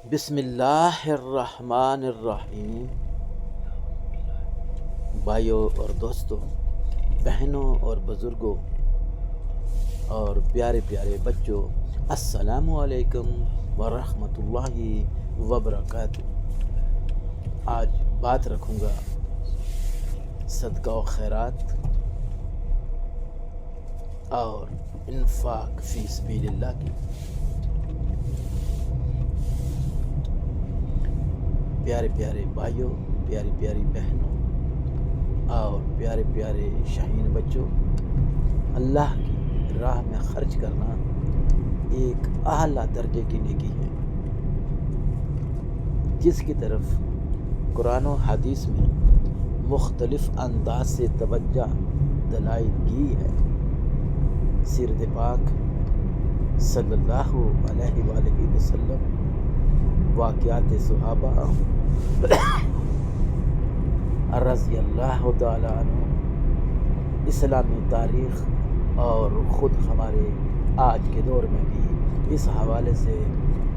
بسم اللہ الرحمن الرحیم۔ بھائیوں اور دوستوں، بہنوں اور بزرگوں اور پیارے پیارے بچوں، السلام علیکم ورحمۃ اللہ وبرکاتہ۔ آج بات رکھوں گا صدقہ و خیرات اور انفاق فی سبیل اللہ کی۔ پیارے پیارے بھائیوں، پیاری پیاری بہنوں اور پیارے پیارے شاہین بچوں، اللہ کی راہ میں خرچ کرنا ایک اعلیٰ درجے کی نیکی ہے، جس کی طرف قرآن و حدیث میں مختلف انداز سے توجہ دلائی گئی ہے۔ سیرت پاک صلی اللہ علیہ وآلہ وسلم، واقعات صحابہ رضی اللہ تعالیٰ عنہ، اسلامی تاریخ اور خود ہمارے آج کے دور میں بھی اس حوالے سے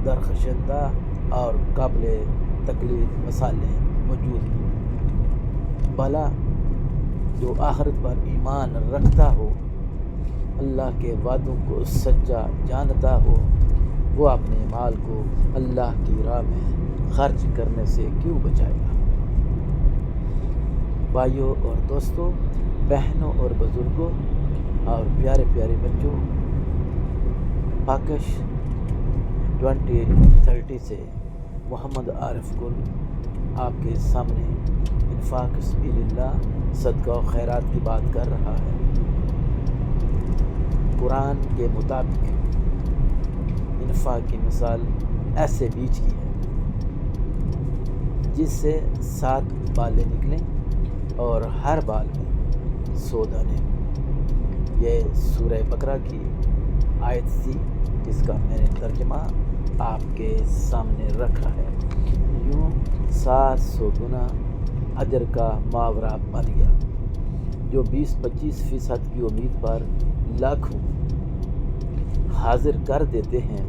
درخشندہ اور قابل تقلید مسائل موجود ہیں۔ بھلا جو آخرت پر ایمان رکھتا ہو، اللہ کے وعدوں کو سچا جانتا ہو، وہ اپنے مال کو اللہ کی راہ میں خرچ کرنے سے کیوں بچائے گا؟ بھائیوں اور دوستوں، بہنوں اور بزرگوں اور پیارے پیارے بچوں، پاکش 2030 سے محمد عارف گل آپ کے سامنے انفاق سبیل اللہ، صدقہ و خیرات کی بات کر رہا ہے۔ قرآن کے مطابق انفاق کی مثال ایسے بیج کی ہے جس سے 7 بالیں نکلیں اور ہر بال میں 100 دانے۔ یہ سورہ بقرہ کی آیت تھی، جس کا میں نے ترجمہ آپ کے سامنے رکھا ہے۔ یوں 700 گنا اجر کا ماورا بن گیا۔ جو 20-25% کی امید پر لاکھوں حاضر کر دیتے ہیں،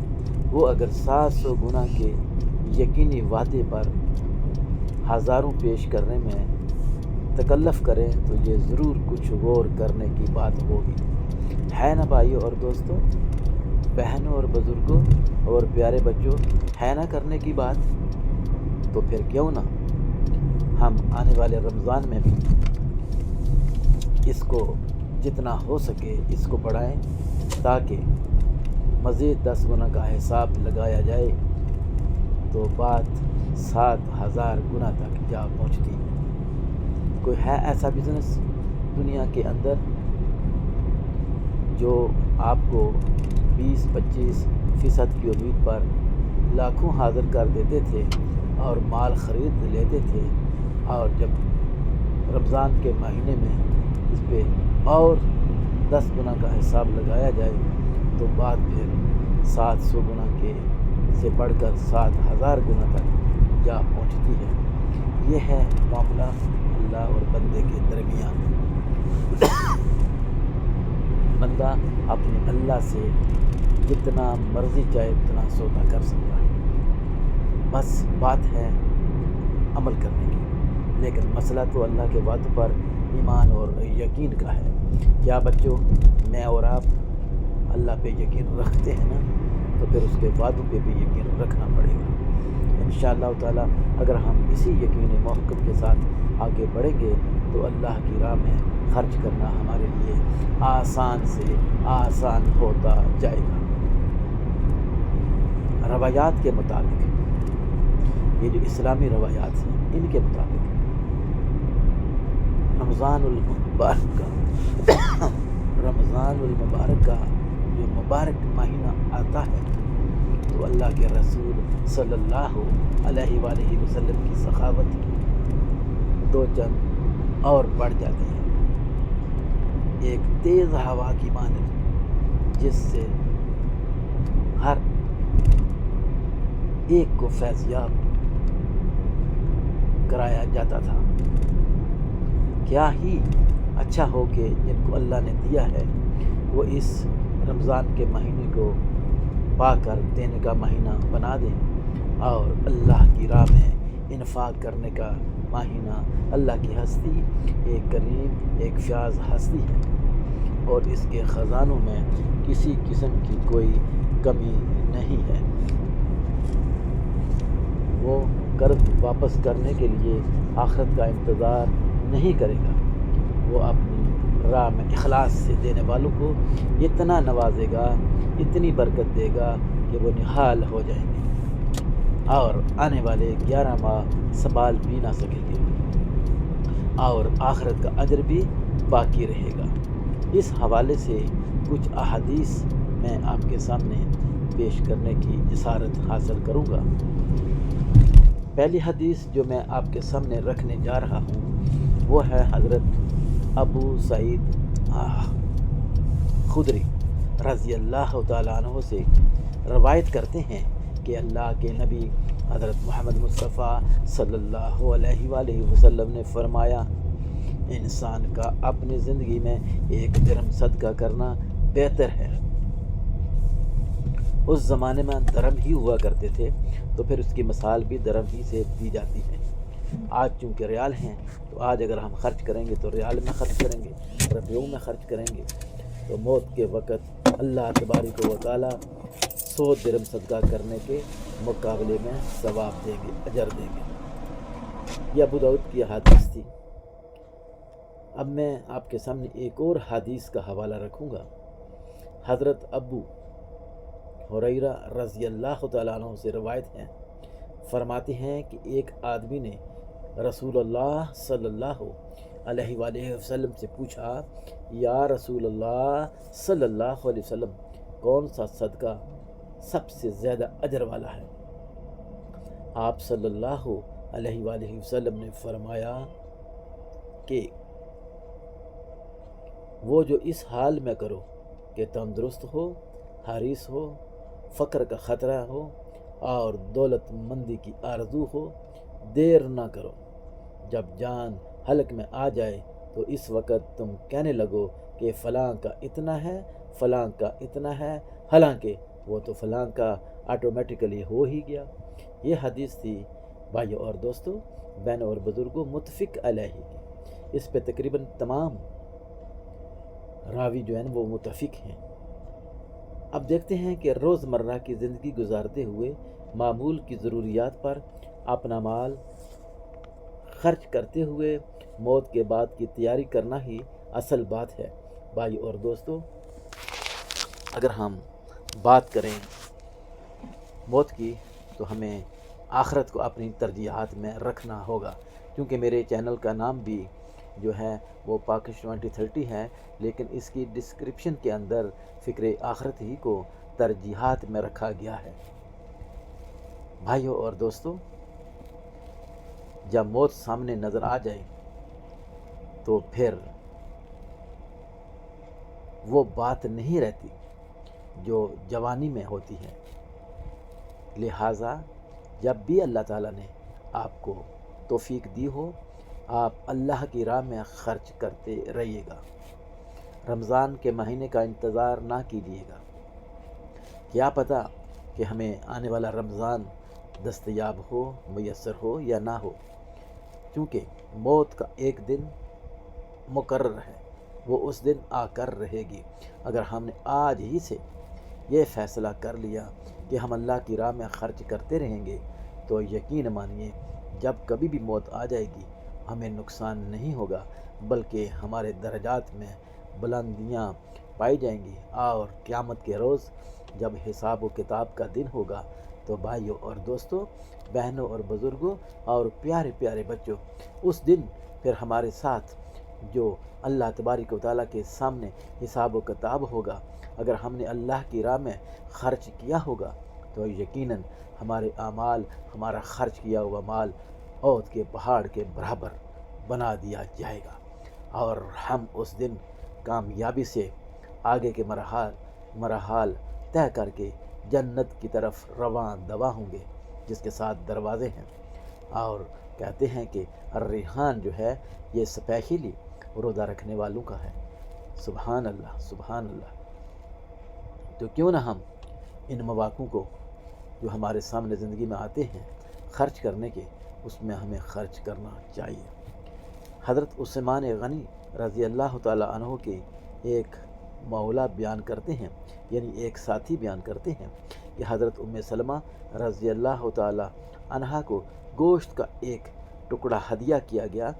وہ اگر 700 گنا کے یقینی وعدے پر ہزاروں پیش کرنے میں تکلف کریں تو یہ ضرور کچھ غور کرنے کی بات ہوگی، ہے نا بھائیوں اور دوستوں، بہنوں اور بزرگوں اور پیارے بچوں، ہے نا کرنے کی بات؟ تو پھر کیوں نہ ہم آنے والے رمضان میں بھی اس کو جتنا ہو سکے اس کو بڑھائیں، تاکہ مزید 10 گنا کا حساب لگایا جائے تو بات 7000 گنا تک جا پہنچتی ہے۔ کوئی ہے ایسا بزنس دنیا کے اندر جو آپ کو 20-25% کی امید پر لاکھوں حاضر کر دیتے تھے اور مال خرید لیتے تھے، اور جب رمضان کے مہینے میں اس پہ اور 10 گنا کا حساب لگایا جائے تو بات پھر 700 گنا کے سے بڑھ کر 7000 گنا تک جا پہنچتی ہے۔ یہ ہے معاملہ اللہ اور بندے کے درمیان۔ بندہ اپنے اللہ سے جتنا مرضی چاہے اتنا سودا کر سکتا ہے، بس بات ہے عمل کرنے کی۔ لیکن مسئلہ تو اللہ کے وعدوں پر ایمان اور یقین کا ہے۔ کیا بچوں، میں اور آپ اللہ پہ یقین رکھتے ہیں نا؟ تو پھر اس کے وعدوں پہ بھی یقین رکھنا پڑے گا۔ انشاءاللہ تعالی اگر ہم اسی یقین محکم کے ساتھ آگے بڑھیں گے تو اللہ کی راہ میں خرچ کرنا ہمارے لیے آسان سے آسان ہوتا جائے گا۔ روایات کے مطابق، یہ جو اسلامی روایات ہیں، ان کے مطابق رمضان المبارک کا جو مبارک مہینہ آتا ہے تو اللہ کے رسول صلی اللہ علیہ وآلہ وسلم کی سخاوت 2 چند اور بڑھ جاتی ہے۔ ایک تیز ہوا کی مانند جس سے ہر ایک کو فیض یاب کرایا جاتا تھا۔ کیا ہی اچھا ہو کہ جن کو اللہ نے دیا ہے وہ اس رمضان کے مہینے کو پا کر دینے کا مہینہ بنا دیں، اور اللہ کی راہ میں انفاق کرنے کا مہینہ اللہ کی ہستی ایک کریم ایک فیاض ہستی ہے، اور اس کے خزانوں میں کسی قسم کی کوئی کمی نہیں ہے۔ وہ قرض واپس کرنے کے لیے آخرت کا انتظار نہیں کرے گا، وہ اپنی راہ میں اخلاص سے دینے والوں کو اتنا نوازے گا، اتنی برکت دے گا کہ وہ نہال ہو جائیں گے اور آنے والے 11 ماہ سنبھال بھی نہ سکیں گے، اور آخرت کا اجر بھی باقی رہے گا۔ اس حوالے سے کچھ احادیث میں آپ کے سامنے پیش کرنے کی جسارت حاصل کروں گا۔ پہلی حدیث جو میں آپ کے سامنے رکھنے جا رہا ہوں وہ ہے حضرت ابو سعید خدری رضی اللہ تعالیٰ عنہ سے روایت کرتے ہیں کہ اللہ کے نبی حضرت محمد مصطفیٰ صلی اللہ علیہ وآلہ وسلم نے فرمایا، انسان کا اپنی زندگی میں 1 درہم صدقہ کرنا بہتر ہے۔ اس زمانے میں درہم ہی ہوا کرتے تھے، تو پھر اس کی مثال بھی درہم ہی سے دی جاتی ہے۔ آج چونکہ ریال ہیں تو آج اگر ہم خرچ کریں گے تو ریال میں خرچ کریں گے، روپیوں میں خرچ کریں گے، تو موت کے وقت اللہ تبارک و تعالیٰ 100 درہم صدقہ کرنے کے مقابلے میں ثواب دیں گے، اجر دیں گے۔ یہ ابو داؤد کی حدیث تھی۔ اب میں آپ کے سامنے ایک اور حدیث کا حوالہ رکھوں گا۔ حضرت ابو ہریرہ رضی اللہ تعالیٰ عنہ سے روایت ہے، فرماتے ہیں کہ ایک آدمی نے رسول اللہ صلی اللہ علیہ وآلہ وسلم سے پوچھا، یا رسول اللہ صلی اللہ علیہ وسلم، کون سا صدقہ سب سے زیادہ اجر والا ہے؟ آپ صلی اللہ علیہ وآلہ وسلم نے فرمایا کہ وہ جو اس حال میں کرو کہ تندرست ہو، حریص ہو، فقر کا خطرہ ہو اور دولت مندی کی آرزو ہو، دیر نہ کرو۔ جب جان حلق میں آ جائے تو اس وقت تم کہنے لگو کہ فلاں کا اتنا ہے، فلاں کا اتنا ہے، حالانکہ وہ تو فلاں کا آٹومیٹیکلی ہو ہی گیا۔ یہ حدیث تھی بھائیو اور دوستو، بہنوں اور بزرگوں، متفق علیہ کی۔ اس پہ تقریباً تمام راوی جو ہیں وہ متفق ہیں۔ اب دیکھتے ہیں کہ روز مرہ کی زندگی گزارتے ہوئے معمول کی ضروریات پر اپنا مال خرچ کرتے ہوئے موت کے بعد کی تیاری کرنا ہی اصل بات ہے۔ بھائی اور دوستو، اگر ہم بات کریں موت کی تو ہمیں آخرت کو اپنی ترجیحات میں رکھنا ہوگا، کیونکہ میرے چینل کا نام بھی جو ہے وہ پاکش 2030 ہے، لیکن اس کی ڈسکرپشن کے اندر فکر آخرت ہی کو ترجیحات میں رکھا گیا ہے۔ بھائیوں اور دوستو، جب موت سامنے نظر آ جائے تو پھر وہ بات نہیں رہتی جو جوانی میں ہوتی ہے۔ لہٰذا جب بھی اللہ تعالیٰ نے آپ کو توفیق دی ہو، آپ اللہ کی راہ میں خرچ کرتے رہیے گا۔ رمضان کے مہینے کا انتظار نہ کیجیے گا، کیا پتہ کہ ہمیں آنے والا رمضان دستیاب ہو، میسر ہو یا نہ ہو، کیونکہ موت کا ایک دن مقرر ہے، وہ اس دن آ کر رہے گی۔ اگر ہم نے آج ہی سے یہ فیصلہ کر لیا کہ ہم اللہ کی راہ میں خرچ کرتے رہیں گے تو یقین مانیے جب کبھی بھی موت آ جائے گی ہمیں نقصان نہیں ہوگا، بلکہ ہمارے درجات میں بلندیاں پائی جائیں گی، اور قیامت کے روز جب حساب و کتاب کا دن ہوگا تو بھائیوں اور دوستوں، بہنوں اور بزرگوں اور پیارے پیارے بچوں، اس دن پھر ہمارے ساتھ جو اللہ تبارک و تعالیٰ کے سامنے حساب و کتاب ہوگا، اگر ہم نے اللہ کی راہ میں خرچ کیا ہوگا تو یقیناً ہمارے اعمال، ہمارا خرچ کیا ہوا مال احد کے پہاڑ کے برابر بنا دیا جائے گا، اور ہم اس دن کامیابی سے آگے کے مراحل طے کر کے جنت کی طرف رواں دواں ہوں گے، جس کے 7 دروازے ہیں۔ اور کہتے ہیں کہ الریحان جو ہے یہ اسپیشلی روزہ رکھنے والوں کا ہے۔ سبحان اللہ، سبحان اللہ۔ تو کیوں نہ ہم ان مواقع کو جو ہمارے سامنے زندگی میں آتے ہیں خرچ کرنے کے، اس میں ہمیں خرچ کرنا چاہیے۔ حضرت عثمان غنی رضی اللہ تعالیٰ عنہ کے ایک مولا بیان کرتے ہیں، یعنی ایک ساتھی بیان کرتے ہیں کہ حضرت ام سلمہ رضی اللہ تعالیٰ عنہ کو گوشت کا ایک ٹکڑا ہدیہ کیا گیا۔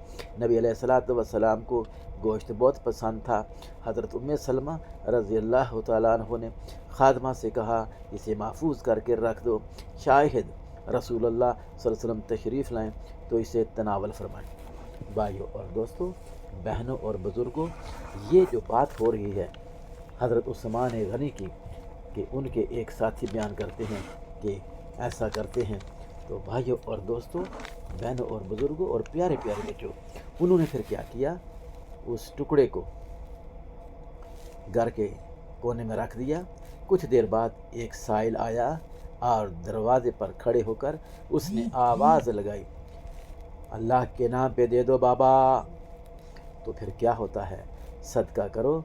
نبی علیہ الصلوۃ والسلام کو گوشت بہت پسند تھا۔ حضرت ام سلمہ رضی اللہ تعالیٰ عنہ نے خادمہ سے کہا اسے محفوظ کر کے رکھ دو، شاید رسول اللہ صلی اللہ علیہ وسلم تشریف لائیں تو اسے تناول فرمائیں۔ بھائیوں اور دوستوں، بہنوں اور بزرگوں، یہ جو بات ہو رہی ہے حضرت عثمان غنی کی کہ ان کے ایک ساتھی بیان کرتے ہیں کہ ایسا کرتے ہیں، تو بھائیوں اور دوستوں، بہنوں اور بزرگوں اور پیارے پیارے بچوں، انہوں نے پھر کیا کیا، اس ٹکڑے کو گھر کے کونے میں رکھ دیا۔ کچھ دیر بعد ایک سائل آیا اور دروازے پر کھڑے ہو کر اس نے آواز لگائی، اللہ کے نام پہ دے دو بابا۔ تو پھر کیا ہوتا ہے، صدقہ کرو،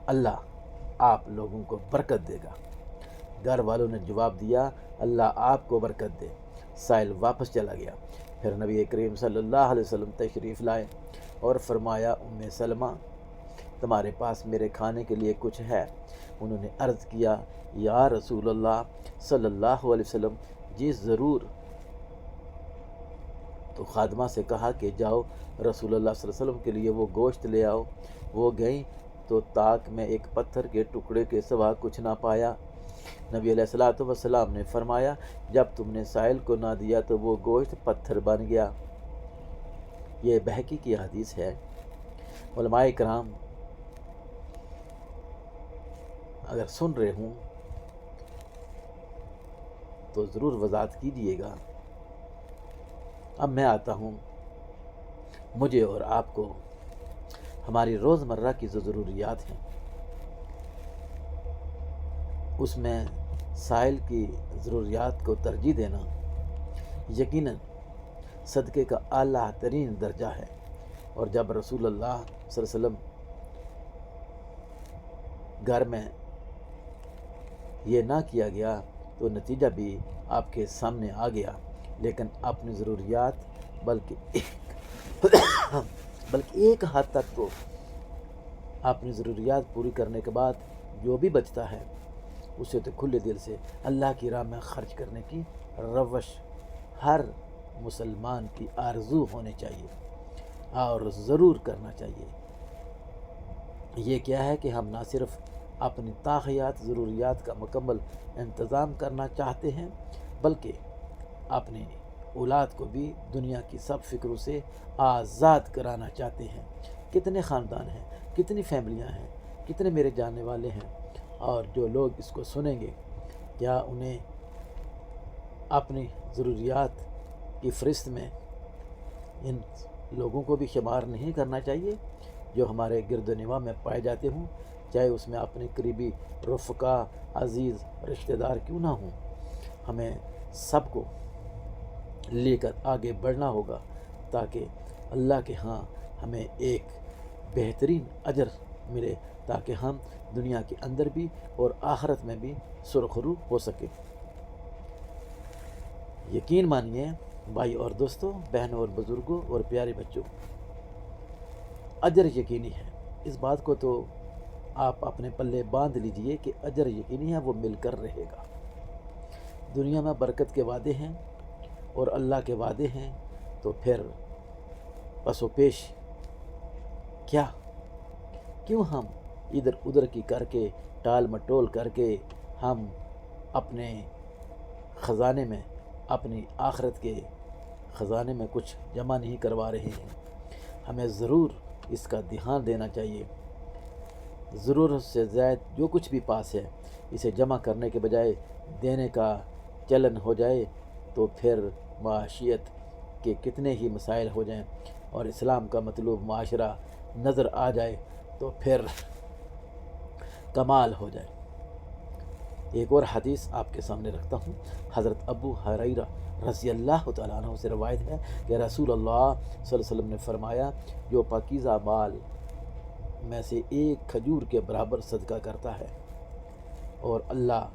اللہ آپ لوگوں کو برکت دے گا۔ گھر والوں نے جواب دیا، اللہ آپ کو برکت دے۔ سائل واپس چلا گیا۔ پھر نبی کریم صلی اللہ علیہ وسلم تشریف لائے اور فرمایا، ام سلمہ تمہارے پاس میرے کھانے کے لیے کچھ ہے؟ انہوں نے عرض کیا، یا رسول اللہ صلی اللہ علیہ وسلم، جی ضرور۔ تو خادمہ سے کہا کہ جاؤ رسول اللہ صلی اللہ علیہ وسلم کے لیے وہ گوشت لے آؤ۔ وہ گئیں تو تاک میں ایک پتھر کے ٹکڑے کے سوا کچھ نہ پایا۔ نبی علیہ الصلوۃ والسلام نے فرمایا، جب تم نے سائل کو نہ دیا تو وہ گوشت پتھر بن گیا۔ یہ بہقی کی حدیث ہے۔ علماء کرام اگر سن رہے ہوں تو ضرور وضاحت کیجیے گا۔ اب میں آتا ہوں، مجھے اور آپ کو ہماری روزمرہ کی جو ضروریات ہیں اس میں سائل کی ضروریات کو ترجیح دینا یقیناً صدقے کا اعلیٰ ترین درجہ ہے۔ اور جب رسول اللہ صلی اللہ علیہ وسلم گھر میں یہ نہ کیا گیا تو نتیجہ بھی آپ کے سامنے آ گیا، لیکن اپنی ضروریات بلکہ ایک حد تک تو اپنی ضروریات پوری کرنے کے بعد جو بھی بچتا ہے اسے تو کھلے دل سے اللہ کی راہ میں خرچ کرنے کی روش ہر مسلمان کی آرزو ہونی چاہیے اور ضرور کرنا چاہیے۔ یہ کیا ہے کہ ہم نہ صرف اپنی طاقیات ضروریات کا مکمل انتظام کرنا چاہتے ہیں بلکہ اپنی اولاد کو بھی دنیا کی سب فکروں سے آزاد کرانا چاہتے ہیں۔ کتنے خاندان ہیں، کتنی فیملیاں ہیں، کتنے میرے جاننے والے ہیں، اور جو لوگ اس کو سنیں گے کیا انہیں اپنی ضروریات کی فہرست میں ان لوگوں کو بھی شمار نہیں کرنا چاہیے جو ہمارے گرد و نواح میں پائے جاتے ہوں، چاہے اس میں اپنے قریبی رفقا، عزیز، رشتہ دار کیوں نہ ہوں؟ ہمیں سب کو لے کر آگے بڑھنا ہوگا تاکہ اللہ کے ہاں ہمیں ایک بہترین اجر ملے، تاکہ ہم دنیا کے اندر بھی اور آخرت میں بھی سرخرو ہو سکے۔ یقین مانیے بھائی اور دوستوں، بہنوں اور بزرگوں اور پیارے بچوں، اجر یقینی ہے۔ اس بات کو تو آپ اپنے پلے باندھ لیجئے کہ اجر یقینی ہے، وہ مل کر رہے گا۔ دنیا میں برکت کے وعدے ہیں اور اللہ کے وعدے ہیں، تو پھر پس و پیش کیا؟ کیوں ہم ادھر ادھر کی کر کے ٹال مٹول کر کے ہم اپنے خزانے میں، اپنی آخرت کے خزانے میں کچھ جمع نہیں کروا رہے ہیں؟ ہمیں ضرور اس کا دھیان دینا چاہیے۔ ضرورت سے زائد جو کچھ بھی پاس ہے اسے جمع کرنے کے بجائے دینے کا چلن ہو جائے تو پھر معاشیت کے کتنے ہی مسائل ہو جائیں اور اسلام کا مطلوب معاشرہ نظر آ جائے تو پھر کمال ہو جائے۔ ایک اور حدیث آپ کے سامنے رکھتا ہوں۔ حضرت ابو ہریرہ رضی اللہ تعالیٰ عنہ سے روایت ہے کہ رسول اللہ صلی اللہ علیہ وسلم نے فرمایا، جو پاکیزہ مال میں سے ایک کھجور کے برابر صدقہ کرتا ہے اور اللہ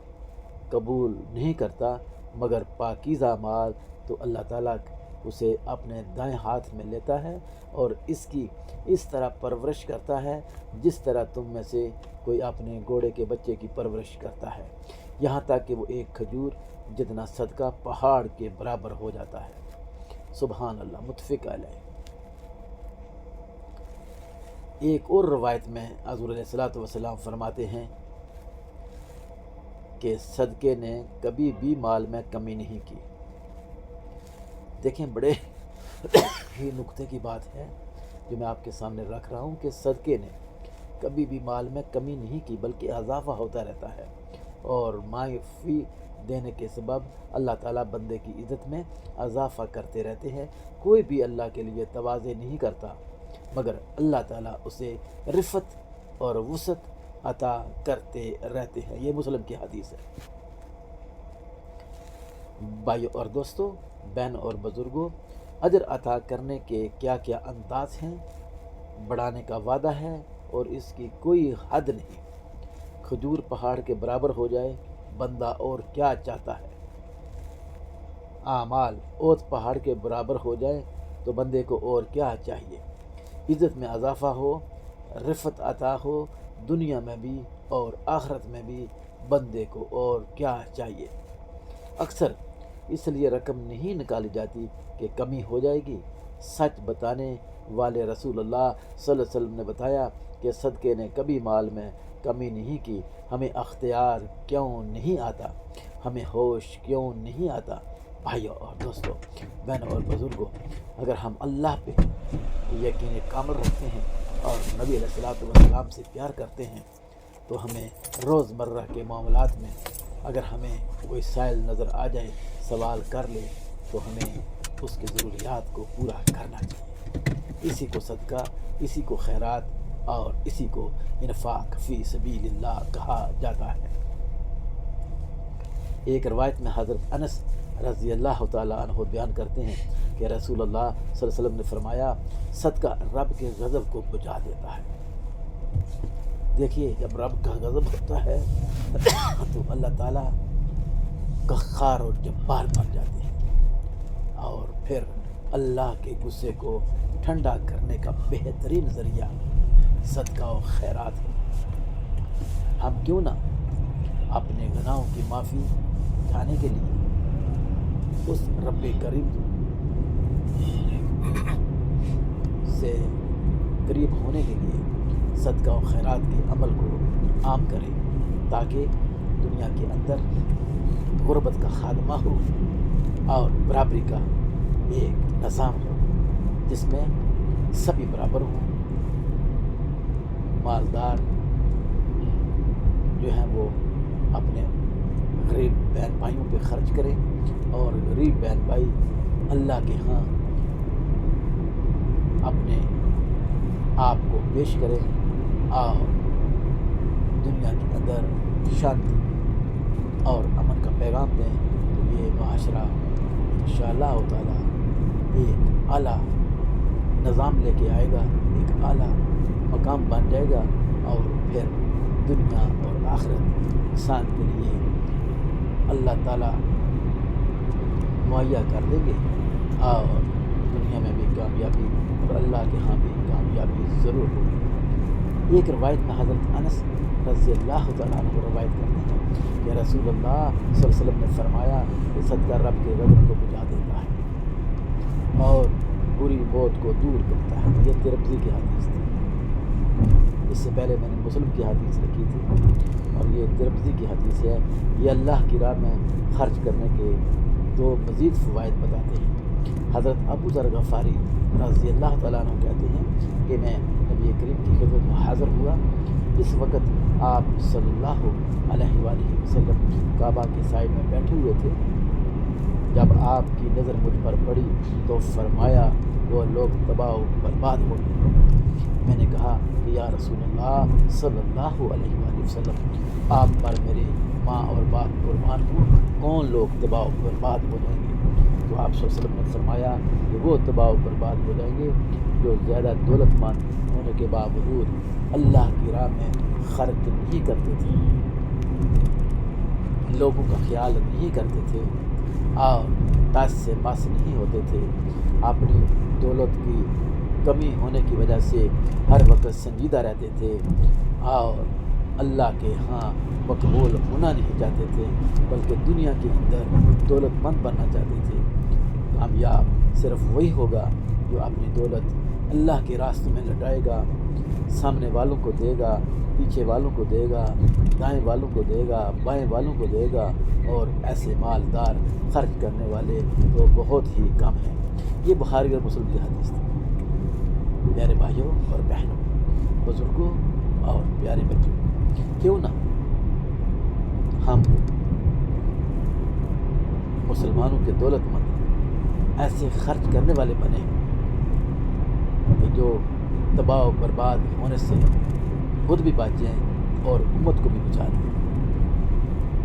قبول نہیں کرتا مگر پاکیزہ مال تو اللہ تعالیٰ اسے اپنے دائیں ہاتھ میں لیتا ہے اور اس کی اس طرح پرورش کرتا ہے جس طرح تم میں سے کوئی اپنے گھوڑے کے بچے کی پرورش کرتا ہے، یہاں تک کہ وہ ایک کھجور جتنا صدقہ پہاڑ کے برابر ہو جاتا ہے۔ سبحان اللہ، متفق علیہ۔ ایک اور روایت میں حضور علیہ الصلوۃ والسلام فرماتے ہیں کہ صدقے نے کبھی بھی مال میں کمی نہیں کی۔ دیکھیں، بڑے ہی نکتے کی بات ہے جو میں آپ کے سامنے رکھ رہا ہوں کہ صدقے نے کبھی بھی مال میں کمی نہیں کی بلکہ اضافہ ہوتا رہتا ہے، اور معافی دینے کے سبب اللہ تعالیٰ بندے کی عزت میں اضافہ کرتے رہتے ہیں۔ کوئی بھی اللہ کے لیے تواضع نہیں کرتا مگر اللہ تعالیٰ اسے رفت اور وسعت عطا کرتے رہتے ہیں۔ یہ مسلم کی حدیث ہے۔ بھائیو اور دوستو، بہن اور بزرگوں، اجر عطا کرنے کے کیا کیا انداز ہیں، بڑھانے کا وعدہ ہے اور اس کی کوئی حد نہیں۔ کھجور پہاڑ کے برابر ہو جائے، بندہ اور کیا چاہتا ہے؟ اعمال اوت پہاڑ کے برابر ہو جائے تو بندے کو اور کیا چاہیے؟ عزت میں اضافہ ہو، رفت عطا ہو، دنیا میں بھی اور آخرت میں بھی، بندے کو اور کیا چاہیے؟ اکثر اس لیے رقم نہیں نکالی جاتی کہ کمی ہو جائے گی۔ سچ بتانے والے رسول اللہ صلی اللہ علیہ وسلم نے بتایا کہ صدقے نے کبھی مال میں کمی نہیں کی۔ ہمیں اختیار کیوں نہیں آتا؟ ہمیں ہوش کیوں نہیں آتا؟ بھائیوں اور دوستوں، بہن اور بزرگوں، اگر ہم اللہ پہ یقین کامل رکھتے ہیں اور نبی علیہ الصلوۃ والسلام سے پیار کرتے ہیں تو ہمیں روزمرہ کے معاملات میں اگر ہمیں کوئی سائل نظر آ جائے، سوال کر لے، تو ہمیں اس کی ضروریات کو پورا کرنا چاہیے۔ اسی کو صدقہ، اسی کو خیرات اور اسی کو انفاق فی سبیل اللہ کہا جاتا ہے۔ ایک روایت میں حضرت انس رضی اللہ تعالیٰ عنہ بیان کرتے ہیں کہ رسول اللہ صلی اللہ علیہ وسلم نے فرمایا، صدقہ رب کے غضب کو بجھا دیتا ہے۔ دیکھیے، جب رب کا غضب ہوتا ہے تو اللہ تعالیٰ قہار اور جبار بن جاتے ہیں، اور پھر اللہ کے غصے کو ٹھنڈا کرنے کا بہترین ذریعہ صدقہ و خیرات ہے۔ ہم کیوں نہ اپنے گناہوں کی معافی چاہنے کے لیے اس رب کریم سے قریب ہونے کے لیے صدقہ و خیرات کے عمل کو عام کریں، تاکہ دنیا کے اندر غربت کا خاتمہ ہو اور برابری کا ایک نظام ہو جس میں سبھی برابر ہوں۔ مالدار جو ہیں وہ اپنے غریب بہن بھائیوں پہ خرچ کریں اور غریب بہن بھائی اللہ کے ہاں اپنے آپ کو پیش کریں اور دنیا کے اندر شانتی اور امن کا پیغام دیں، تو یہ معاشرہ انشاءاللہ تعالیٰ ایک اعلیٰ نظام لے کے آئے گا، ایک اعلیٰ مقام بن جائے گا، اور پھر دنیا اور آخرت انسان کے لیے اللہ تعالیٰ مہیا کر دیں گے، اور دنیا میں بھی کامیابی اور اللہ کے ہاں بھی کامیابی ضرور ہوگی۔ ایک روایت میں حضرت انس رضی اللہ تعالیٰ عنہ روایت کرتے ہیں کہ رسول اللہ صلی اللہ علیہ وسلم نے فرمایا کہ صدقہ رب کے غضب کو بجھا دیتا ہے اور بری موت کو دور کرتا ہے۔ یہ ترمذی کی حدیث تھی، اس سے پہلے میں نے مسلم کی حدیث رکھی تھی، اور یہ ترمذی کی حدیث ہے۔ یہ اللہ کی راہ میں خرچ کرنے کے دو مزید فوائد بتاتے ہیں۔ حضرت ابو ذر غفاری رضی اللہ تعالیٰ عنہ کہتے ہیں کہ میں نبی کریم کی خدمت میں حاضر ہوا۔ اس وقت آپ صلی اللہ علیہ وآلہ وسلم کعبہ کے سائڈ میں بیٹھے ہوئے تھے۔ جب آپ کی نظر مجھ پر پڑی تو فرمایا، وہ لوگ تباہ و برباد ہو گئے۔ میں نے کہا کہ یا رسول اللہ صلی اللہ علیہ وآلہ وسلم، آپ پر میرے ماں اور باپ قربان ہوں، کون لوگ تباہ و برباد ہو جائیں گے؟ تو آپ صلی اللہ علیہ وسلم نے فرمایا کہ وہ تباہ و برباد ہو جائیں گے جو زیادہ دولت مند ہونے کے باوجود اللہ کی راہ میں خرچ نہیں کرتے تھے، لوگوں کا خیال نہیں کرتے تھے اور تاج سے ماس نہیں ہوتے تھے. اپنی دولت کی کمی ہونے کی وجہ سے ہر وقت سنجیدہ رہتے تھے اور اللہ کے ہاں مقبول ہونا نہیں چاہتے تھے، بلکہ دنیا کے اندر دولت مند بننا چاہتے تھے. کامیاب صرف وہی ہوگا جو اپنی دولت اللہ کے راستے میں لٹائے گا، سامنے والوں کو دے گا، پیچھے والوں کو دے گا، دائیں والوں کو دے گا، بائیں والوں کو دے گا، اور ایسے مالدار خرچ کرنے والے تو بہت ہی کم ہیں. یہ بخاری اور مسلم کی حدیث تھی. پیارے بھائیوں اور بہنوں، بزرگوں اور پیارے بچوں، کیوں نہ ہم مسلمانوں کے دولت مند ایسے خرچ کرنے والے بنے کہ جو تباہ و برباد ہونے سے خود بھی بچ جائیں اور امت کو بھی بچا دیں.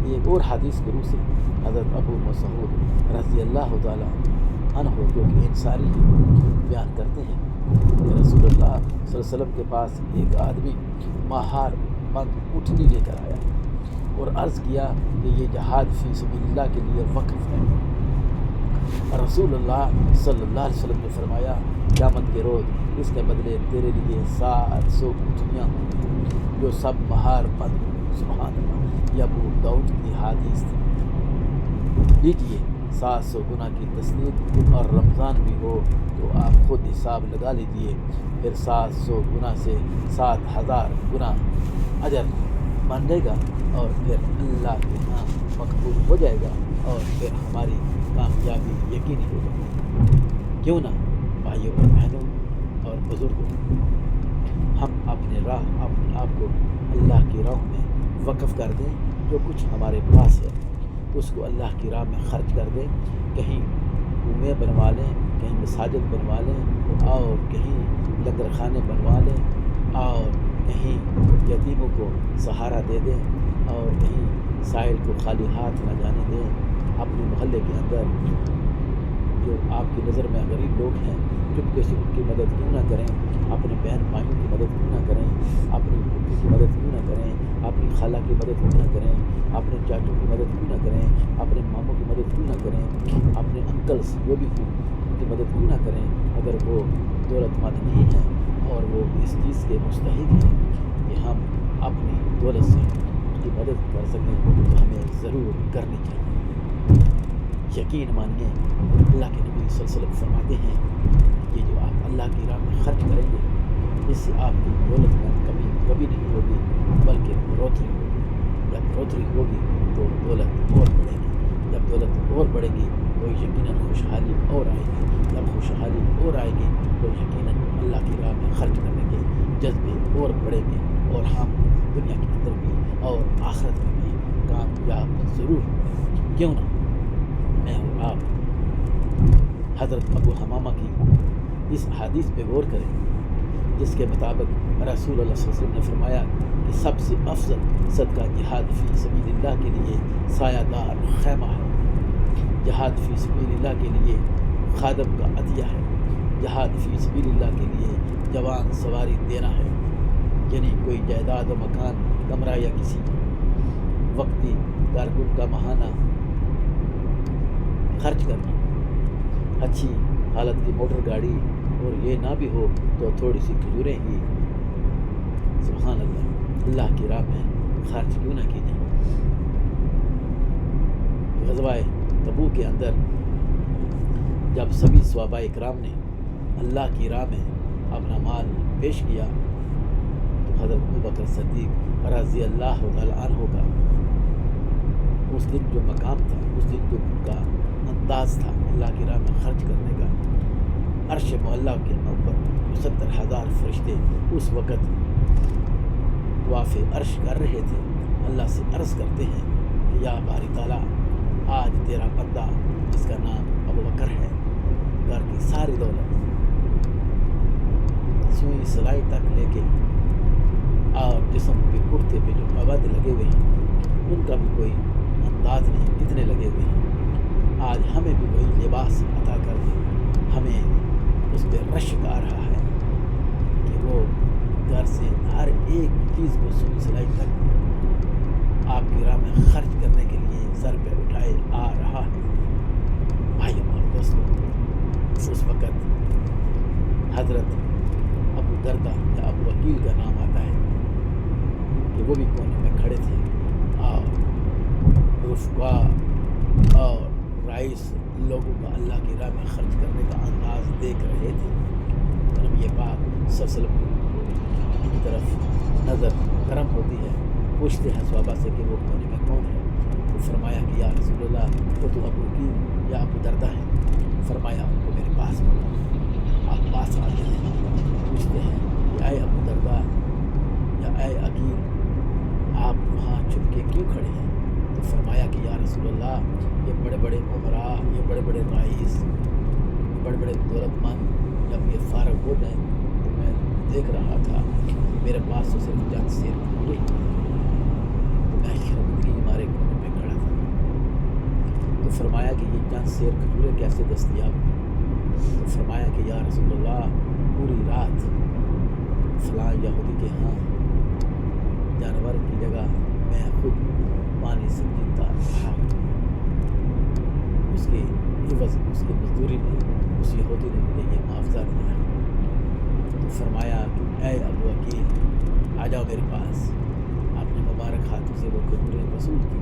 ایک اور حدیث کے روح سے حضرت ابو مسعود رضی اللہ تعالیٰ عنہ جو کہ انصاری بیان کرتے ہیں کہ رسول اللہ صلی اللہ علیہ وسلم کے پاس ایک آدمی مہار بند اونٹنی لے کر آیا اور عرض کیا کہ یہ جہاد فی سبیل اللہ کے لیے وقف ہے. رسول اللہ صلی اللہ علیہ وسلم نے فرمایا قیامت کے روز اس کے بدلے تیرے لیے 700 اونٹنیاں ہوں گی جو سب مہار بند ہوں گی. سبحان اللہ. یہ ابو داؤد کی حدیث تھی. لیجیے 700 گنا کی تصدیق، اور رمضان بھی ہو تو آپ خود حساب لگا لیجیے، پھر 700 گنا سے 7000 گنا اجر بن جائے گا اور پھر اللہ کے ہاں مقبول ہو جائے گا اور پھر ہماری کامیابی یقینی ہو جائے گی. کیوں نہ بھائیوں اور بہنوں اور بزرگوں، ہم اپنے آپ کو اللہ کی راہ میں وقف کر دیں. جو کچھ ہمارے پاس ہے اس کو اللہ کی راہ میں خرچ کر دیں. کہیں کنویں بنوا لیں، کہیں مساجد بنوا لیں، اور کہیں لنگر خانے بنوا لیں، اور کہیں یتیموں کو سہارا دے دیں، اور کہیں سائل کو خالی ہاتھ نہ جانے دیں. اپنے محلے کے اندر جو آپ کی نظر میں غریب لوگ ہیں چپکے سے ان کی مدد کیوں نہ کریں، اپنے بہن بھائیوں کی مدد کیوں نہ کریں، اپنی پھوپھی کی مدد کیوں نہ کریں، اپنی خالہ کی مدد کیوں نہ کریں، اپنے چاچوں کی مدد کیوں نہ کریں، اپنے ماموں کی مدد کیوں نہ کریں، اپنے انکلس جو بھی ہوں ان کی مدد کیوں نہ کریں. اگر وہ دولت مند نہیں ہیں اور وہ اس چیز کے مستحق ہیں کہ ہم اپنی دولت سے ان کی مدد کر سکیں تو ہمیں ضرور کرنی چاہیے. یقین مانیے اللہ کے نبی صلی اللہ علیہ وسلم فرماتے ہیں کہ جو آپ اللہ کی راہ میں خرچ کریں گے اس سے آپ کی دولت میں کمی کبھی نہیں ہوگی بلکہ بڑھوتری ہوگی. جب بڑھوتری ہوگی تو دولت اور بڑھے گی، جب دولت اور بڑھے گی تو یقیناً خوشحالی اور آئے گی، جب خوشحالی اور آئے گی تو یقیناً اللہ کی راہ میں خرچ کرنے کے جذبے اور بڑھیں گے اور ہم دنیا کے اندر بھی اور آخرت میں بھی کامیاب ضرور ہوں. کیوں نہ میں اور آپ حضرت ابو حمامہ کی اس حدیث پہ غور کریں جس کے مطابق رسول اللہ صلی اللہ علیہ وسلم نے فرمایا کہ سب سے افضل صدقہ جہاد فی سبیل اللہ کے لیے سایہ دار خیمہ ہے. جہاد فی سبیل اللہ کے لیے خادم کا عطیہ ہے. جہاد فی سبیل اللہ کے لیے جوان سواری دینا ہے، یعنی کوئی جائیداد و مکان کمرہ یا کسی وقتی کارکن کا ماہانہ خرچ کرنا، اچھی حالت کی موٹر گاڑی، اور یہ نہ بھی ہو تو تھوڑی سی کھجوریں ہی سبحان اللہ کی راہ میں خرچ کیوں نہ کی جائیں. غزوہ تبوک کے اندر جب سبھی صحابہ اکرام نے اللہ کی راہ میں اپنا مال پیش کیا تو حضرت ابوبکر صدیق رضی اللہ تعالیٰ عنہ کا اس دن جو مقام تھا، اس دن جو ان کا انداز تھا اللہ کی راہ میں خرچ کرنے کا، عرش معلیٰ کے اوپر 70,000 فرشتے اس وقت طواف عرش کر رہے تھے. اللہ سے عرض کرتے ہیں کہ یا باری تعالیٰ آج تیرا بندہ جس کا نام ابوبکر ہے، گھر کی ساری دولت سوئی سلائی تک لے کے اور جسم پہ کرتے پہ جو مواد لگے ہوئے ہیں ان کا بھی کوئی انداز نہیں کتنے لگے ہوئے ہیں. آج ہمیں بھی وہی لباس عطا کر دے. ہمیں اس پہ رشک آ رہا ہے کہ وہ گھر سے ہر ایک چیز کو سوئی سلائی تک آپ کی راہ میں خرچ کرنے کے لیے سر پہ اٹھائے آ رہا ہے۔ بھائی اور دوستوں، اس وقت حضرت ابو دردہ یا ابو وکیل کا نام آتا ہے کہ وہ بھی کونے میں کھڑے تھے اور رفقا اور رئیس لوگوں کا اللہ کی راہ میں خرچ کرنے کا انداز دیکھ رہے تھے۔ نبی پاک صلی اللہ علیہ وسلم کی طرف نظر کرم ہوتی ہے، پوچھتے ہیں صحابہ سے کہ وہ کونے میں کون ہے؟ تو فرمایا کہ یا رسول اللہ وہ تو ابو وکیل یا ابو دردہ ہے۔ فرمایا ان کو میرے پاس بلاؤ۔ آپ پاس آتے ہیں، پوچھتے ہیں کہ اے ابو دردہ یا اے عقیل، آپ وہاں چھپ کے کیوں کھڑے ہیں؟ تو فرمایا کہ یا رسول اللہ یہ بڑے بڑے عمراء، یہ بڑے بڑے رئیس، یہ بڑے بڑے دولت مند جب یہ فارغ ہو گئے تو میں دیکھ رہا تھا کہ میرے پاس تو صرف چند سیر کھجورے ہیں، تو میں شرمندگی کے مارے کونے پہ کھڑا تھا۔ تو فرمایا کہ یہ چند سیر کھجورے کیسے دستیاب ہیں؟ تو فرمایا کہ یا رسول اللہ پوری رات فلاں یہودی کے ہاں جانور کی جگہ میں خود پانی سے پیتا رہا، اس کی عوض اس کی مزدوری میں اس یہودی نے مجھے یہ معاوضہ دیا۔ تو فرمایا کہ اے ابو وکیل آ جاؤ میرے پاس۔ آپ نے مبارک ہاتھوں سے وہ کھجوریں وصول کی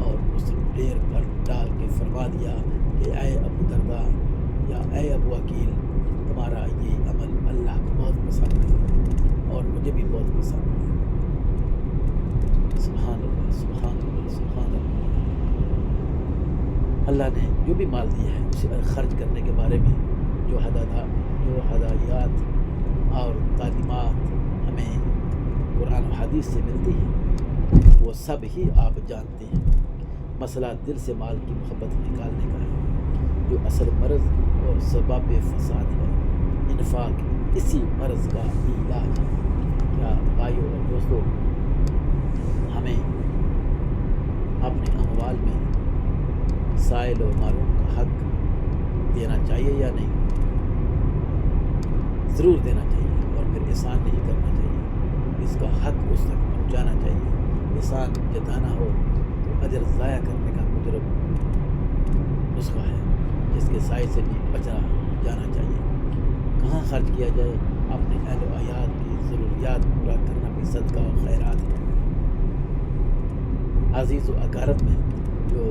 اور اس ڈیر پر ڈال کے فرما دیا کہ اے ابو دردہ یا اے ابو وکیل، تمہارا یہ عمل اللہ کو بہت پسند ہے اور مجھے بھی بہت پسند ہے۔ سبحان اللہ، سبحان اللہ، سبحان اللہ۔ اللہ نے جو بھی مال دیا ہے اسے خرچ کرنے کے بارے میں جو ہدایات اور تعلیمات ہمیں قرآن و حدیث سے ملتی ہیں وہ سب ہی آپ جانتے ہیں۔ مسئلہ دل سے مال کی محبت نکالنے کا ہے، جو اصل مرض اور سبب فساد ہے۔ انفاق اسی مرض کا علاج ہے۔ کیا بھائیوں اور دوستوں، ہمیں اپنے اموال میں سائل و محروم کا حق دینا چاہیے یا نہیں؟ ضرور دینا چاہیے، اور پھر احسان نہیں کرنا چاہیے، اس کا حق اس تک پہنچانا چاہیے۔ احسان جتانا ہو تو اجر ضائع کرنے کا مجرم نسخہ ہے، جس کے سائے سے بھی بچنا جانا چاہیے۔ کہاں خرچ کیا جائے؟ اپنے اہل و عیال کی ضروریات پورا کرنا بھی صدقہ و خیرات ہے۔ عزیز و اقارب میں جو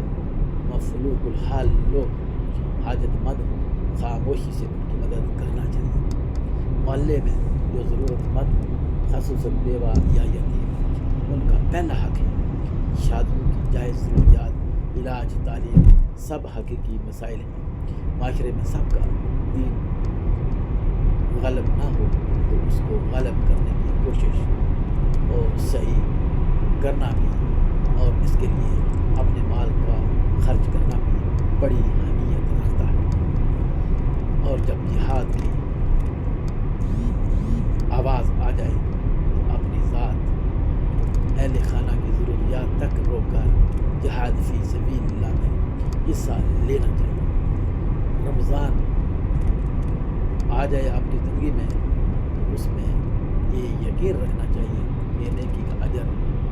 مفلوق الحال لوگ حاجت مند ہوں، خاموشی سے ان کی مدد کرنا چاہیے۔ محلے میں جو ضرورت مند ہوں، خصوصاً بیوہ یا یتیم، ان کا پہلا حق ہے۔ شادیوں کی جائز ضروریات، علاج، تعلیم سب حقیقی مسائل ہیں۔ معاشرے میں سب کا دین غالب نہ ہو تو اس کو غالب کرنے کی کوشش اور صحیح کرنا بھی، اور اس کے لیے اپنے مال کا خرچ کرنا بھی بڑی اہمیت رکھتا ہے۔ اور جب جہاد کی آواز آ جائے تو اپنی ذات، اہل خانہ کی ضروریات تک روک کر جہاد فی سبیل اللہ میں حصہ لینا چاہیے۔ رمضان آ جائے آپ کی زندگی میں تو اس میں یہ یقین رکھنا چاہیے کہ نیکی کا اجر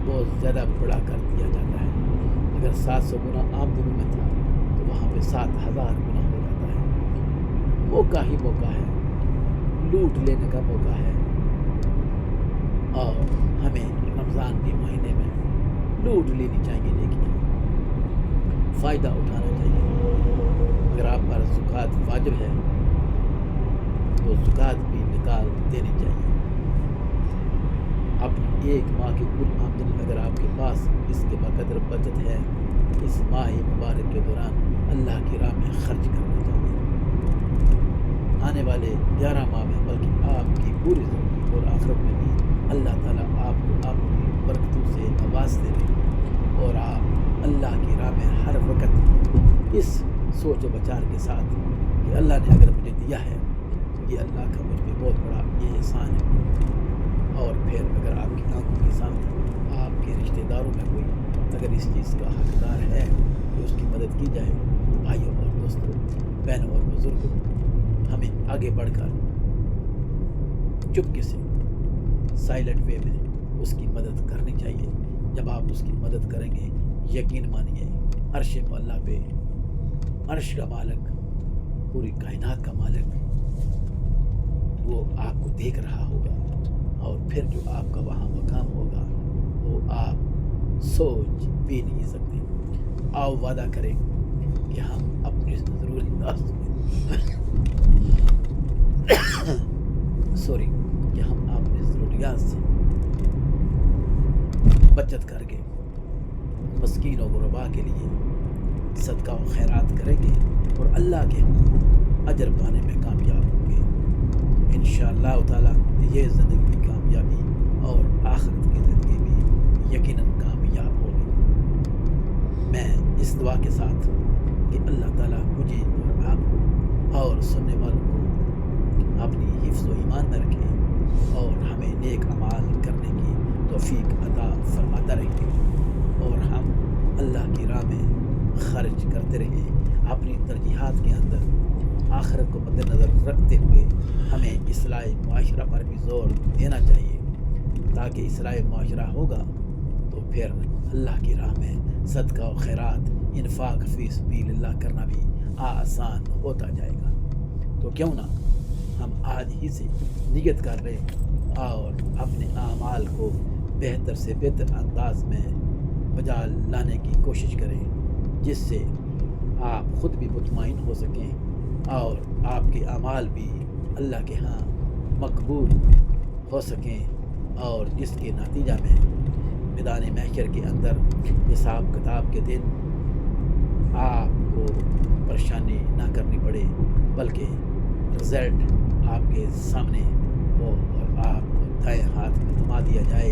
بہت زیادہ بڑا کر دیا جاتا ہے۔ اگر 700 گنا عام دنوں میں تھا تو وہاں پہ 7000 گنا ہو جاتا ہے۔ موقع ہی موقع ہے، لوٹ لینے کا موقع ہے، اور ہمیں رمضان کے مہینے میں لوٹ لینی چاہیے، نیکیاں فائدہ اٹھانا چاہیے۔ اگر آپ پر زکوٰۃ واجب ہے تو زکوٰۃ بھی نکال دینی چاہیے۔ اپنی ایک ماہ کی کل آمدنی اگر آپ کے پاس اس کے بقدر بچت ہے، اس ماہ مبارک کے دوران اللہ کی راہ میں خرچ کرنا چاہیے۔ آنے والے 11 ماہ میں بلکہ آپ کی پوری زندگی اور آخرت میں بھی اللہ تعالیٰ آپ کو اپنی برکتوں سے نوازتے رہے، اور آپ اللہ کی راہ میں ہر وقت اس سوچ و بچار کے ساتھ کہ اللہ نے اگر مجھے دیا ہے تو یہ اللہ کا مجھ پہ بہت بڑا احسان ہے۔ اور پھر اگر آپ کی آنکھوں کے سامنے آپ کے رشتہ داروں میں کوئی اگر اس چیز کا حقدار ہے کہ اس کی مدد کی جائے تو بھائیوں اور دوستوں، بہنوں اور بزرگوں، ہمیں آگے بڑھ کر چپکے سے سائلنٹ وے میں اس کی مدد کرنی چاہیے۔ جب آپ اس کی مدد کریں گے، یقین مانیے عرش معلیٰ پہ عرش کا مالک، پوری کائنات کا مالک وہ آپ کو دیکھ رہا ہوگا، اور پھر جو آپ کا وہاں مقام ہوگا وہ آپ سوچ بھی نہیں سکتے۔ آؤ وعدہ کریں کہ ہم اپنی ضروریات کہ ہم اپنی ضروریات سے بچت کر کے مسکین و غرباء کے لیے صدقہ و خیرات کریں گے اور اللہ کے اجر پانے میں کامیاب ہوں گے انشاءاللہ تعالی۔ یہ زندگی کی کامیابی اور آخرت کی زندگی بھی یقیناً کامیاب ہوگی۔ میں اس دعا کے ساتھ کہ اللہ تعالیٰ مجھے اور آپ کو اور سننے والوں کو اپنی حفظ و ایمان میں رکھے اور ہمیں نیک اعمال کرنے کی توفیق عطا فرماتا رہے، اور ہم اللہ کی راہ میں خرچ کرتے رہیں اپنی ترجیحات کے اندر۔ آخرت کو مد نظر رکھتے ہوئے ہمیں اصلاح معاشرہ پر بھی زور دینا چاہیے، تاکہ اصلاح معاشرہ ہوگا تو پھر اللہ کی راہ میں صدقہ و خیرات، انفاق فی سبیل اللہ کرنا بھی آسان ہوتا جائے گا۔ تو کیوں نہ ہم آج ہی سے نیت کر لیں اور اپنے اعمال کو بہتر سے بہتر انداز میں بجا لانے کی کوشش کریں، جس سے آپ خود بھی مطمئن ہو سکیں اور آپ کے اعمال بھی اللہ کے ہاں مقبول ہو سکیں، اور جس کے نتیجہ میں میدان محشر کے اندر حساب کتاب کے دن آپ کو پریشانی نہ کرنی پڑے، بلکہ رزلٹ آپ کے سامنے ہو اور آپ کو دائیں ہاتھ میں تھما دیا جائے،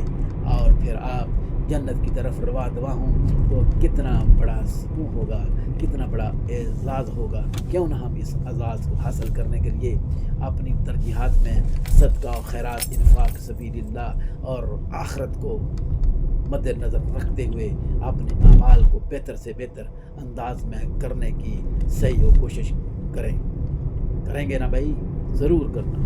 اور پھر آپ جنت کی طرف روا دوا ہوں تو کتنا بڑا سکون ہوگا، کتنا بڑا اعزاز ہوگا۔ کیوں نہ ہم اس اعزاز کو حاصل کرنے کے لیے اپنی ترجیحات میں صدقہ و خیرات، انفاق سبیل اللہ اور آخرت کو مد نظر رکھتے ہوئے اپنے اعمال کو بہتر سے بہتر انداز میں کرنے کی صحیح و کوشش کریں گے نا بھائی؟ ضرور کرنا۔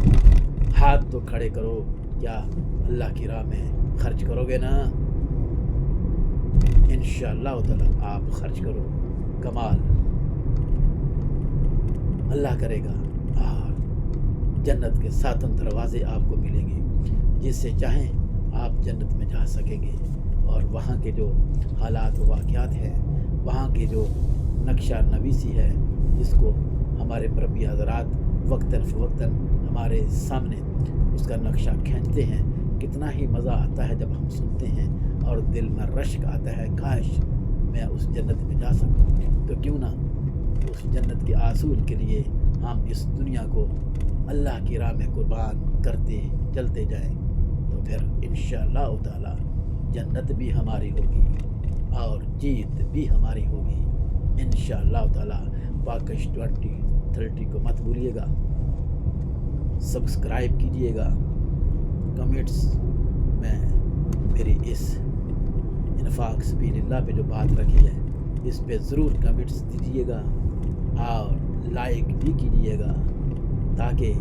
ہاتھ تو کھڑے کرو، کیا اللہ کی راہ میں خرچ کرو گے نا؟ انشاءاللہ تعالی آپ خرچ کرو، کمال اللہ کرے گا، اور جنت کے 7 دروازے آپ کو ملیں گے، جس سے چاہیں آپ جنت میں جا سکیں گے، اور وہاں کے جو حالات و واقعات ہیں، وہاں کے جو نقشہ نویسی ہے، جس کو ہمارے مربی حضرات وقتاً فوقتاً ہمارے سامنے اس کا نقشہ کھینچتے ہیں، کتنا ہی مزہ آتا ہے جب ہم سنتے ہیں، اور دل میں رشک آتا ہے، کاش میں اس جنت میں جا سکوں۔ تو کیوں نہ اس جنت کے حصول کے لیے ہم اس دنیا کو اللہ کی راہ میں قربان کرتے چلتے جائیں، تو پھر انشاءاللہ تعالی جنت بھی ہماری ہوگی اور جیت بھی ہماری ہوگی انشاءاللہ تعالی۔ باکش 2030 کو مت بھولیے گا، سبسکرائب کیجئے گا، کمنٹس میں میری اس انفاق سبیل اللہ پہ جو بات رکھی ہے اس پہ ضرور کمنٹس دیجیے گا، اور لائک بھی کیجیے گا، تاکہ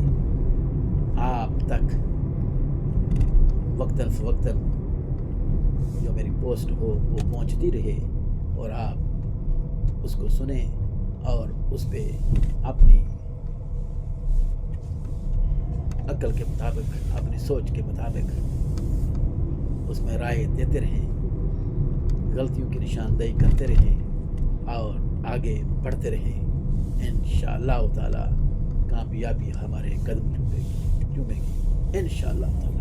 آپ تک وقتاً فوقتاً جو میری پوسٹ ہو وہ پہنچتی رہے، اور آپ اس کو سنیں اور اس پہ اپنی عقل کے مطابق، اپنی سوچ کے مطابق اس میں رائے دیتے رہیں، غلطیوں کی نشاندہی کرتے رہیں اور آگے بڑھتے رہیں۔ انشاءاللہ تعالی کامیابی ہمارے قدم چومے گی انشاءاللہ تعالی۔